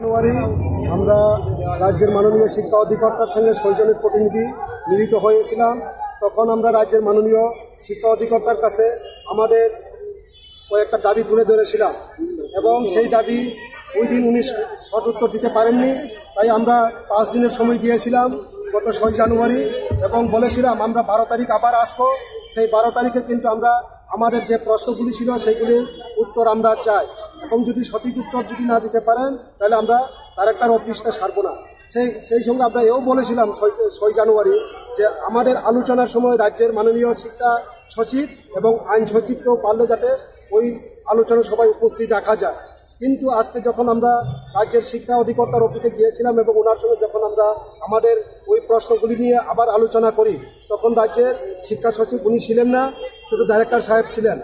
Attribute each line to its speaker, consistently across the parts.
Speaker 1: জানুয়ারি আমরা রাজ্যের মাননীয় শিক্ষা অধিকর্তার সঙ্গে ৬ জনের প্রতিনিধি মিলিত হয়েছিলাম। তখন আমরা রাজ্যের মাননীয় শিক্ষা অধিকর্তার কাছে আমাদের কয়েকটা দাবি তুলে ধরেছিলাম এবং সেই দাবি ওই দিন উনি সদুত্তর দিতে পারেননি। তাই আমরা 5 দিনের সময় দিয়েছিলাম গত ৬ জানুয়ারি এবং বলেছিলাম আমরা 12 তারিখ আবার আসবো। সেই 12 তারিখে কিন্তু আমরা আমাদের যে প্রশ্নগুলি ছিল সেগুলির উত্তর আমরা চাই এবং যদি সঠিক উত্তর যদি না দিতে পারেন তাহলে আমরা কারেক্টর অফিসটা ছাড়বো না। সেই সঙ্গে আমরা এও বলেছিলাম ৬ জানুয়ারি যে আমাদের আলোচনার সময় রাজ্যের মাননীয় শিক্ষা সচিব এবং আইন সচিবকেও পারলে যাতে ওই আলোচনা সবাই উপস্থিত রাখা যায়। কিন্তু আজকে যখন আমরা রাজ্যের শিক্ষা অধিকর্তার অফিসে গিয়েছিলাম এবং ওনার সঙ্গে যখন আমরা আমাদের ওই প্রশ্নগুলি নিয়ে আবার আলোচনা করি, তখন রাজ্যের শিক্ষা সচিব উনি ছিলেন না, শুধু ডাইরেক্টর সাহেব ছিলেন।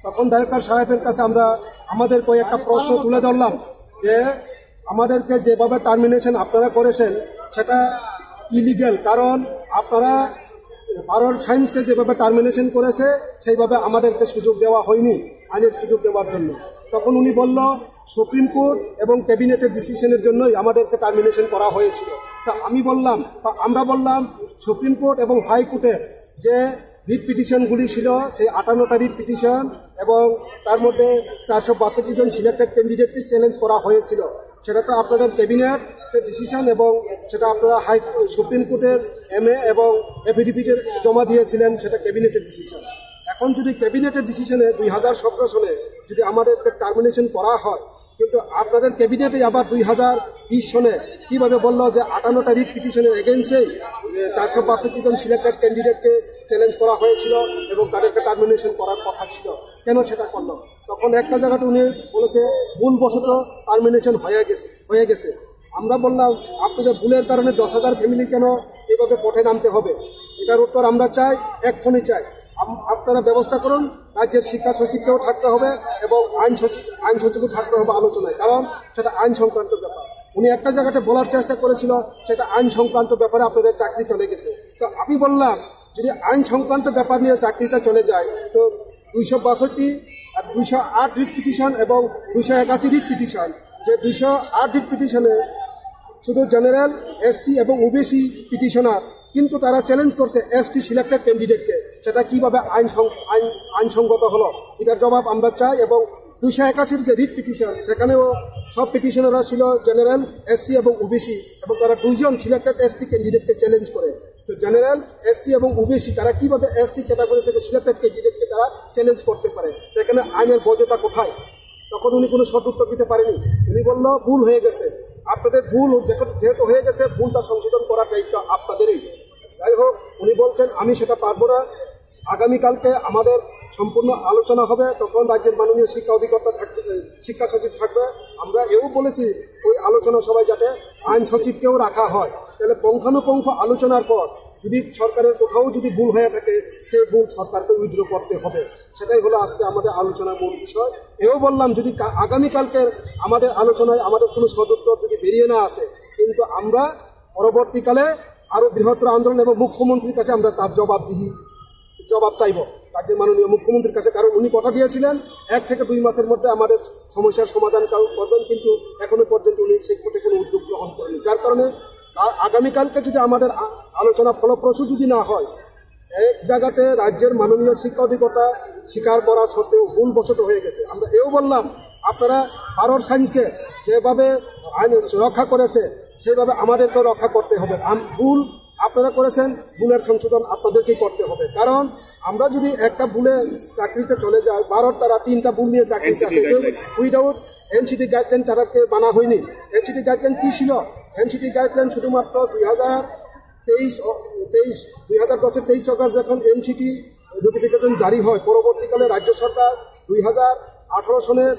Speaker 1: তখন ডাইরেক্টর সাহেবের কাছে আমরা আমাদের কয়েকটা প্রশ্ন তুলে ধরলাম যে আমাদেরকে যেভাবে টার্মিনেশন আপনারা করেছেন সেটা ইলিগ্যাল, কারণ আপনারা ভারত সায়েন্সকে যেভাবে টার্মিনেশন করেছে সেইভাবে আমাদেরকে সুযোগ দেওয়া হয়নি আইনের সুযোগ দেওয়ার জন্য। তখন উনি বলল সুপ্রিম কোর্ট এবং ক্যাবিনেটের ডিসিশনের জন্যই আমাদেরকে টার্মিনেশন করা হয়েছিল। তা আমরা বললাম সুপ্রিম কোর্ট এবং হাইকোর্টের যে রিট পিটিশনগুলি ছিল সেই 58টা রিট পিটিশন এবং তার মধ্যে 462 জন সিলেক্টেড ক্যান্ডিডেটকে চ্যালেঞ্জ করা হয়েছিল, সেটা তো আপনাদের ক্যাবিনেটের ডিসিশন এবং সেটা আপনারা সুপ্রিম কোর্টের MA এবং এফিডেভিটের জমা দিয়েছিলেন, সেটা ক্যাবিনেটের ডিসিশন। এখন যদি ক্যাবিনেটের ডিসিশনে 2017 সনে যদি আমাদেরকে টার্মিনেশন করা হয়, কিন্তু আপনাদের ক্যাবিনেটে আবার 2020 সনে কিভাবে বলল যে 58টা রিট পিটিশনের এগেইনস্টেই 462 জন সিলেক্টেড ক্যান্ডিডেটকে চ্যালেঞ্জ করা হয়েছিল এবং তাদেরকে টার্মিনেশন করার কথা ছিল, কেন সেটা করল? তখন একটা জায়গাটা উনি বলেছে ভুলবশত টার্মিনেশন হয়ে গেছে। আমরা বললাম আপনাদের ভুলের কারণে 10,000 ফ্যামিলি কেন এইভাবে পথে নামতে হবে? এটার উত্তর আমরা চাই, এক্ষুনি চাই। আপনারা ব্যবস্থা করুন, রাজ্যের শিক্ষা সচিবকেও থাকতে হবে এবং আইন সচিবও থাকতে হবে আলোচনায়, কারণ সেটা আইন সংক্রান্ত ব্যাপার। উনি একটা জায়গাতে বলার চেষ্টা করেছিল সেটা আইন সংক্রান্ত ব্যাপারে আপনাদের চাকরি চলে গেছে। তো আমি বললাম যদি আইন সংক্রান্ত ব্যাপার নিয়ে চাকরিটা চলে যায় তো 262 আর 208 রিট পিটিশন এবং 281 রিট পিটিশন, যে 208 রিট পিটিশনে শুধু জেনারেল, SC এবং OBC পিটিশনার, কিন্তু তারা চ্যালেঞ্জ করছে ST সিলেক্টেড ক্যান্ডিডেটকে, সেটা কিভাবে আইনসঙ্গত হলো? এটার জবাব আমরা চাই। এবং 281 যে রিট পিটিশন সেখানেও সব পিটিশনাররা ছিল জেনারেল, SC এবং OBC এবং তারা 2 জন সিলেক্টেড ST ক্যান্ডিডেটকে চ্যালেঞ্জ করে। তো জেনারেল, SC এবং OBC তারা কিভাবে ST ক্যাটাগরি থেকে সিলেক্টেড ক্যান্ডিডেটকে তারা চ্যালেঞ্জ করতে পারে? এখানে আইনের বৈধতা কোথায়? তখন উনি কোনো সঠিক উত্তর দিতে পারেনি। উনি বলল ভুল হয়ে গেছে, আপনাদের ভুল যেহেতু হয়ে গেছে ভুলটা সংশোধন করার দায়িত্ব আপনাদেরই। যাই হোক, উনি বলছেন আমি সেটা পারবো না, আগামীকালকে আমাদের সম্পূর্ণ আলোচনা হবে, তখন রাজ্যের মাননীয় শিক্ষা অধিকর্তা থাকবে, শিক্ষা সচিব থাকবে। আমরা এও বলেছি ওই আলোচনা সভায় যাতে আইন সচিবকেও রাখা হয়, তাহলে পুঙ্খানুপুঙ্খ আলোচনার পর যদি সরকারের কোথাও যদি ভুল হয়ে থাকে সেই ভুল সরকারকে উইথড্র করতে হবে। সেটাই হলো আজকে আমাদের আলোচনার মূল বিষয়। এও বললাম যদি আগামীকালকের আমাদের আলোচনায় আমাদের কোনো সদুত্তর যদি বেরিয়ে না আসে, কিন্তু আমরা পরবর্তীকালে আরো বৃহত্তর আন্দোলন এবং মুখ্যমন্ত্রীর কাছে আমরা তার জবাব চাইব রাজ্যের মাননীয় মুখ্যমন্ত্রীর কাছে, কারণ উনি কথা দিয়েছিলেন 1 থেকে 2 মাসের মধ্যে আমাদের সমস্যার সমাধান করবেন, কিন্তু এখনো পর্যন্ত উনি সেই পথে কোনো উদ্যোগ গ্রহণ করেনি। যার কারণে আগামীকালকে যদি আমাদের আলোচনা ফলপ্রসূ যদি না হয়, এক জায়গাতে রাজ্যের মাননীয় শিক্ষা অধিকর্তা স্বীকার করা সত্ত্বেও ভুলবশত হয়ে গেছে। আমরা এও বললাম আপনারা ভারত সায়েন্সকে যেভাবে আইন রক্ষা করেছে সেইভাবে আমাদেরকেও রক্ষা করতে হবে। ভুল আপনারা করেছেন, ভুলের সংশোধন আপনাদেরকেই করতে হবে, কারণ আমরা যদি একটা ভুলে চাকরিতে চলে যাই, ভারত তারা 3টা ভুল নিয়ে চাকরিতে আসে উইদাউট NCT গাইডলাইন তাদেরকে বানা হয়নি। NCT গাইডলাইন কি ছিল? NCT গাইডলাইন শুধুমাত্র 2010 অগাস্ট যখন NCT নোটিফিকেশন জারি হয়, পরবর্তীকালে রাজ্য সরকার 2018 সনের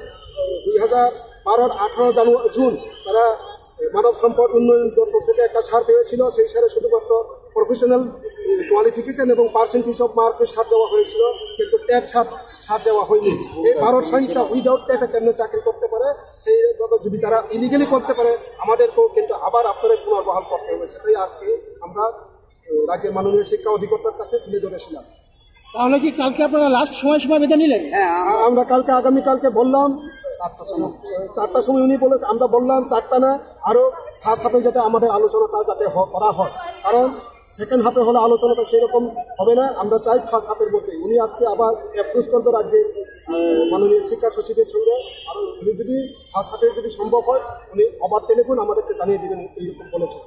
Speaker 1: 2012 জুন তারা মানব সম্পদ উন্নয়ন দপ্তর থেকে একটা সার পেয়েছিল। সেই সারে শুধুমাত্র প্রফেশনাল কোয়ালিফিকেশন এবং পার্সেন্টেজ অফ মার্কে সার দেওয়া হয়েছিল, কিন্তু টেট সার দেওয়া হয়নি। এই ভারত সায়েন্স উইদাউট টেটে কেমনে চাকরি করতে পারে? সেইভাবে যদি তারা ইলিগালি করতে পারে আমাদেরকেও কিন্তু আবার আপনাদের পুনর্বহাল করতে হবে। সেটাই আজকে আমরা রাজ্যের মাননীয় শিক্ষা অধিকর্তার কাছে তুলে ধরেছিলাম।
Speaker 2: তাহলে কি কালকে আপনারা লাস্ট সময় বেঁধে নিলেন?
Speaker 1: হ্যাঁ, আমরা আগামীকালকে বললাম 4টার সময় উনি বলেছে, আমরা বললাম 4টা না, আরও ফার্স্ট হাফে যাতে আমাদের আলোচনাটা যাতে করা হয়, কারণ সেকেন্ড হাফে হলে আলোচনাটা সেরকম হবে না। আমরা চাই ফার্স্ট হাফের মধ্যে। উনি আজকে আবার অ্যাপ্রোচ করবে রাজ্যের মাননীয় শিক্ষা সচিবের সঙ্গে, আর উনি যদি ফার্স্ট হাফে যদি সম্ভব হয় উনি আবার টেলিফোন আমাদেরকে জানিয়ে দেবেন, এইরকম বলেছেন।